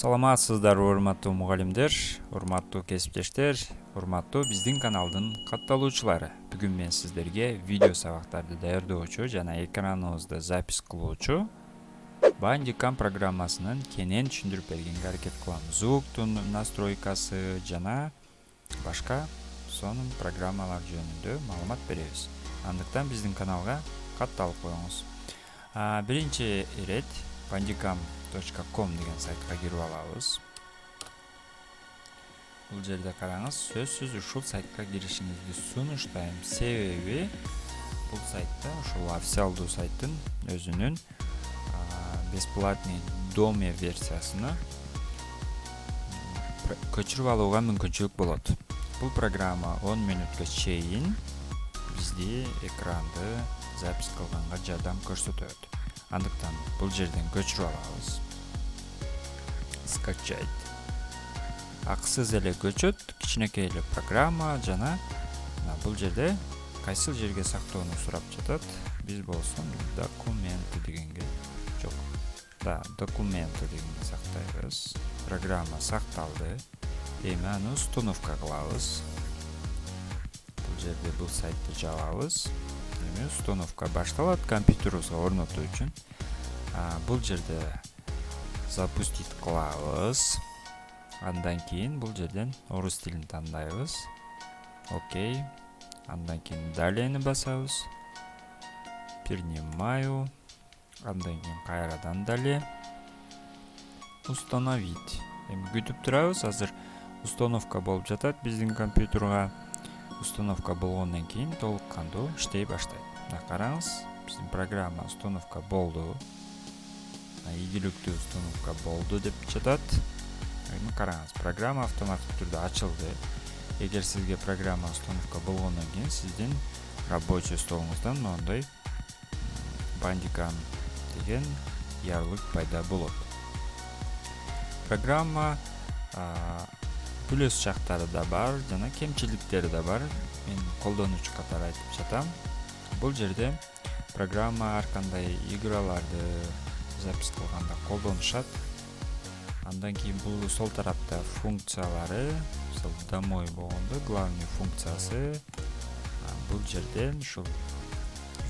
Саламатсыздар урматтуу мугалимдер, урматтуу кесиптештер, урматтуу биздин каналдын катталуучулары. Бүгүн мен сиздерге видео сабактарды даярдоочу жана экраныбызды запись кылуучу Bandicam программасынын кенен түшүндүрүп бергенге аракет кылам. Звуктун настройкасы жана башка сонун программалар жөнүндө маалымат беребиз. Андыктан биздин каналга катталып коюңуз. Биринчи ирет bandicam.com деген сайтка кирип алабыз. Бул жерде караңыз, сөзсүз ушул сайтка киришиңизди сунуштайм. Себеби бул сайтта ушул официалдуу сайттын өзүнүн бесплатный доме версиясына көчүрүп алууга мүмкүнчүлүк болот. Бул программа 10 мүнөткө чейин бизди экранды запись кылганга жардам көрсөтөт. Андыктан бул жерден көчүрүп алабыз. Скачать. Акысыз эле көчөт, кичинекей эле программа жана бул жерде кайсыл жерге сактоону сурап жатат. Биз болсун документы дегенге жок. Документы дегенге сактайбыз. Программа сакталды. Эми аны установка кылабыз. Бул жерде бул сайтты жабабыз. Эми установка башталат компьютерибизге орнотуу үчүн. Бул жерде запустить кылабыз. Андан кийин бул жерден орус тилин тандайбыз. Окей. Андан кийин далени басабыз. Принимаю. Андан кийин кайрадан дале установить. Эми күтүп турабыз. Азыр установка болуп жатат биздин компьютерга. Установка болгондон кийин толук кандуу иштей баштайт. Караңыз, биздин программа установка болду. Ийгиликтүү установка болду деп жатат. Эми караңыз, программа автоматтык түрдө ачылды. Эгер сизге программа установка болгондон кийин сиздин рабочий столуңуздан моундай Bandicam деген ярлык пайда болот. Программа плюс жактары да бар, жана кемчиликтери да бар. Мен колдонуучу катары айтып жатам. Бул жерде программа ар кандай играларды запись кылганда колдонушат. Андан кийин бул сол тарапта функциялары, домой болгондо главный функциясы. Бул жерден ушул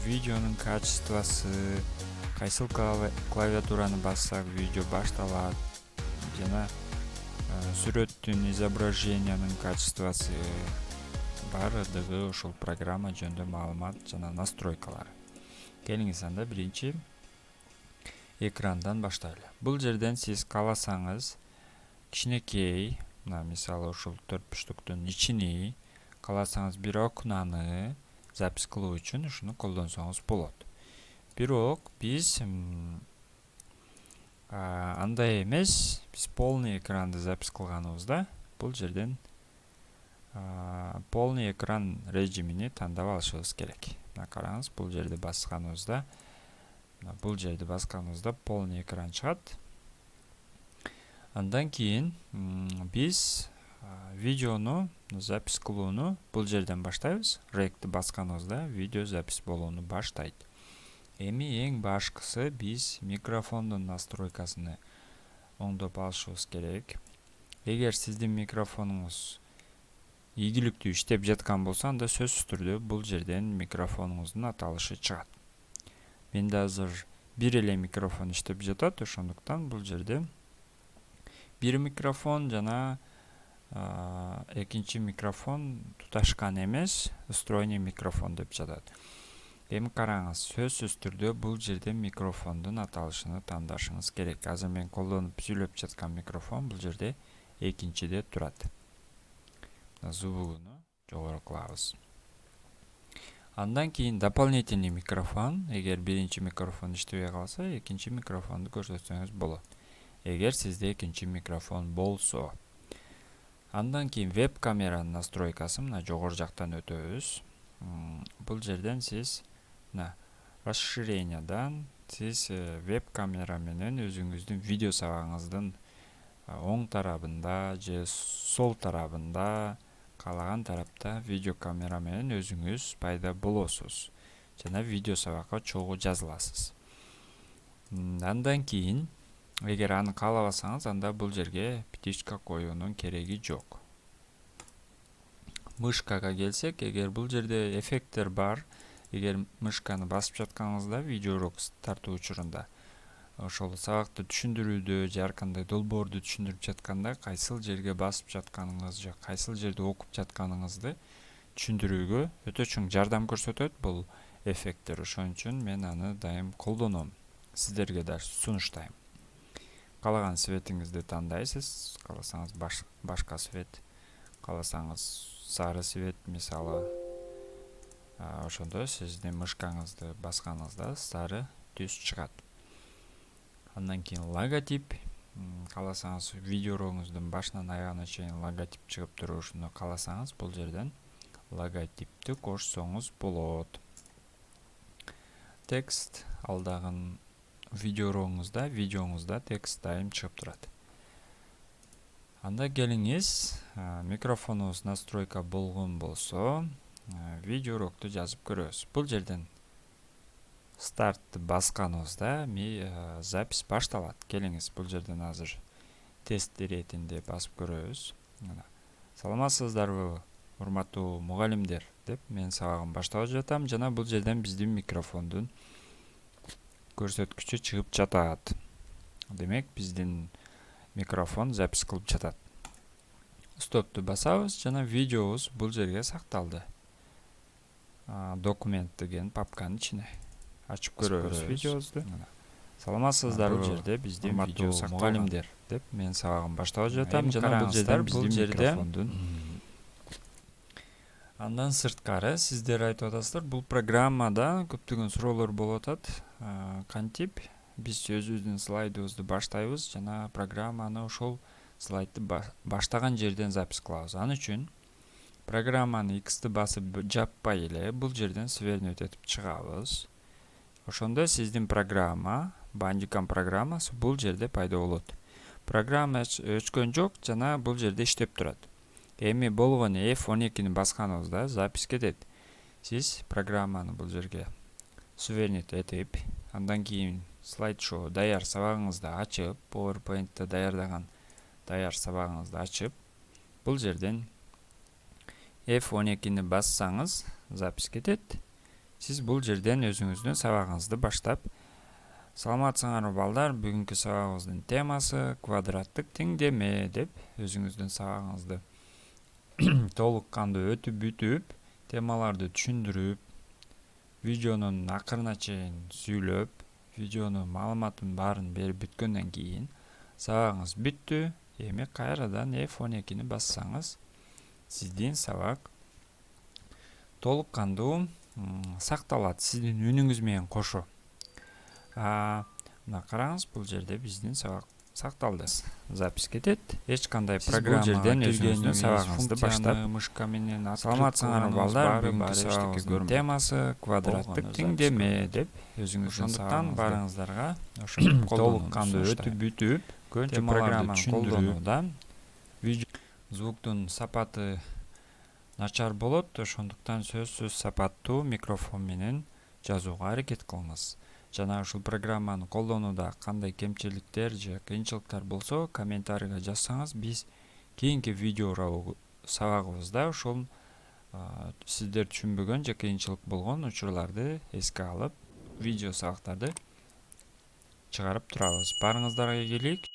видеонун качествосы, кайсыл клавиатураны бассак видео башталат, жана сүрөттүн, изображениянын качествосы баардыгы ушул программа жөнүндө маалымат жана настройкалар. Келиңиз анда биринчи экрандан баштайлы. Бул жерден сиз кааласаңыз кичинекей, мисалы ушул 4 буштуктун ичини, кааласаңыз бир окнаны запись кылуу үчүн ушуну колдонсоңуз болот. Бирок биз андай эмес, биз полный экранды запись кылганыбызда бул жерден полный экран режимини тандап алышыбыз керек. Караңыз, бул жерди басканыбызда полный экран чыгат. Андан кийин биз видеону запись кылууну бул жерден баштайбыз. Ректи басканыбызда видео запись болууну баштайт. Эми эң башкысы биз микрофондун настройкасын оңдоп алышыбыз керек. Эгер сиздин микрофонуңуз ийгиликтүү иштеп жаткан болсо, анда сөзсүз түрдө бул жерден микрофонуңуздун аталышы чыгат. Менде азыр бир эле микрофон иштеп жатат, ошондуктан бул жерде бир микрофон жана экинчи микрофон туташкан эмес, встроенный микрофон деп жатат. Эми караңыз, сөзсүз түрдө бул жерде микрофондун аталышын тандашыңыз керек. Азыр мен колдонуп сүйлөп жаткан микрофон бул жерде экинчиде турат. Звугуну жогору кылабыз. Андан кийин дополнительный микрофон, эгер биринчи микрофон иштебей калса, экинчи микрофонду көрсөтсөңүз болот. Эгер сизде экинчи микрофон болсо. Андан кийин веб камеранын настройкасы мына жогору жактан өтөбүз. Бул жерден сиз расширениядан сиз веб камера менен өзүңүздүн видео сабагыңыздын оң тарабында же сол тарабында, каалаган тарапта видео камера менен өзүңүз пайда болосуз. Жана видео сабакка чогуу жазыласыз. Андан кийин Эгер аны каалабасаңыз, анда бул жерге птичка коюунун кереги жок. Мышкага келсек, эгер бул жерде эффекттер бар, эгер мышканы басып жатканыңызда видеоурок тартуу учурунда ошол сабакты түшүндүрүүдө же ар кандай долбоорду түшүндүрүп жатканда кайсыл жерге басып жатканыңыз же кайсыл жерде окуп жатканыңызды түшүндүрүүгө өтө чоң жардам көрсөтөт бул эффекттер. Ошон үчүн мен аны дайым колдоном. Сиздерге да сунуштайм. Каалаган светиңизди тандайсыз, кааласаңыз башка свет, кааласаңыз сары свет, мисалы. Ошондо сиздин мышкаңызды басканыңызда сары түс чыгат. Андан кийин логотип, кааласаңыз видеоуроңуздун башынан аягына чейин логотип чыгып турушуну кааласаңыз, бул жерден логотипти кошсоңуз болот. Текст, алдагы видеоңузда текст дайым чыгып турат. Анда келиңиз, микрофонубуз настройка болгон болсо, видеоурокту жазып көрөбүз. Бул жерден стартты басканыбызда запись башталат. Келиңиз, бул жерден азыр тест иретинде басып көрөбүз. Саламатсыздарбы, урматтуу мугалимдер, деп мен сабагым башталып жатам жана бул жерден биздин микрофондун көрсөткүчү чыгып жатат. Демек, биздин микрофон запись кылып жатат. Стопту басабыз жана видеобуз бул жерге сакталды. Документ деген папканын ичине ачып көрөбүз видеобузду. Саламатсыздарбы, бул жерде биздин видео мугалимдер, деп мен сабагым башталып жатам жана бул жерден биздин микрофондун. Андан сырткары сиздер айтып атасыздар, бул программада көптөгөн суроолор болуп атат. Кантип биз өзүбүздүн слайдыбызды баштайбыз жана программаны ошол слайдты баштаган жерден запись кылабыз. Ал үчүн программаны X'ти басып жаппай эле бул жерден свернуть этип чыгабыз. Ошондо сиздин программа, Bandicam программасы бул жерде пайда болот. Программа өчкөн жок жана бул жерде иштеп турат. Эми болгону F12-ни басканыбызда запись кетет. Сиз программаны бул жерге свернуть этип, андан кийин слайд-шоу даяр сабагыңызды ачып, PowerPoint'те даярдаган даяр сабагыңызды ачып, бул жерден F12-ни бассаңыз запись кетет. Сиз бул жерден өзүңүздүн сабагыңызды баштап, саламатсыңарбы балдар, бүгүнкү сабагыбыздын темасы квадраттык теңдеме деп өзүңүздүн сабагыңызды толук кандуу өтүп бүтүп, темаларды түшүндүрүп, видеонун акырына чейин сүйлөп, видеонун маалыматын баарын берип бүткөндөн кийин сабагыңыз бүттү. Эми кайрадан F12-ни бассаңыз, сиздин сабак толук кандуу сакталат сиздин үнүңүз менен кошо. Мына караңыз, бул жерде биздин сабак сакталды. Запись кетет. Эч кандай программа жерден өзүңүздүн сабагыңызды баштап, мышка менен саламатсыңарбы балдар, бүгүнкү сабагыбыздын темасы квадраттык теңдеме деп өзүңүздүн сабагыңызды барыңыздарга ошентип толук кандуу өтүп бүтүп, көбүнчө программаны колдонууда звуктун сапаты начар болот, ошондуктан сөзсүз сапаттуу микрофон менен жазууга аракет кылыңыз. Жана ушул программаны колдонууда кандай кемчиликтер же кыйынчылыктар болсо, комментарийга жазсаңыз, биз кийинки видео сабагыбызда ошол сиздер түшүнбөгөн же кыйынчылык болгон учурларды эске алып, видео сабактарды чыгарып турабыз. Барыңыздарга ийгилик.